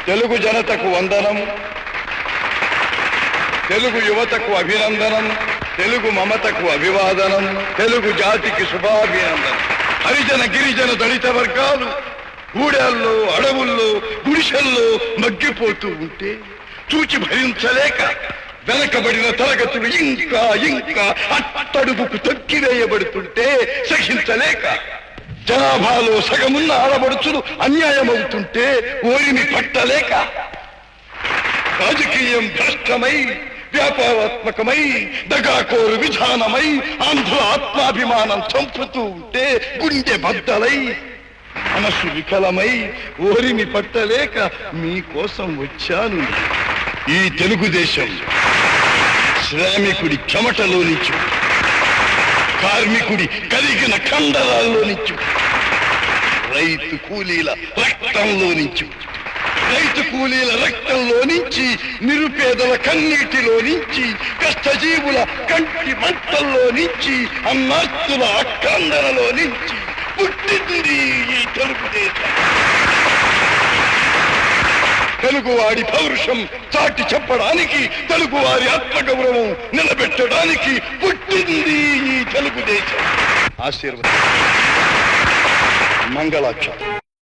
తెలుగు జనతకు వందనం, తెలుగు యువతకు అభినందనం, తెలుగు మమతకు అభివాదనం, తెలుగు జాతికి శుభాభినందనం. హరిజన గిరిజన దళిత వర్గాలు గూడెల్లో, అడవుల్లో, గుడిసెల్లో మగ్గిపోతూ ఉంటే చూచి భరించలేక వెనకబడిన తరగతులు ఇంకా ఇంకా అట్టడుగుకు తొక్కివేయబడుతుంటే సహించలేక జనాభాలో సగమున్న ఆడబడుచులు అన్యాయమవుతుంటే ఓరిని పట్టలేక రాజకీయం భ్రష్టమై, వ్యాపారాత్మకమై, దగాకోరు విధానమై ఆంధ్రుల ఆత్మాభిమానం చంపుతూ ఉంటే గుండె బద్దలై మనసు వికలమై ఓరిని పట్టలేక మీకోసం వచ్చాను. ఈ తెలుగుదేశం శ్రామికుడి చెమటలో నుంచి, కార్మికుడి కలిగిన కండరాల్లో నుంచి, రైతు కూలీల రక్తంలో నుంచి, రైతు కూలీల రక్తంలో నుంచి, నిరుపేదల కన్నీటిలో నుంచి, కష్టజీవుల కంటి మంటల్లో నుంచి, అన్నార్తుల అక్కందనలో నుంచి పుట్టింది ఈ తెలుగుదేశం. తెలుగువాడి పౌరుషం చాటి చెప్పడానికి, తెలుగువారి ఆత్మగౌరవం నిలబెట్టడానికి పుట్టింది ఈ తెలుగుదేశం. ఆశీర్వాదం. మంగళాక్షరం.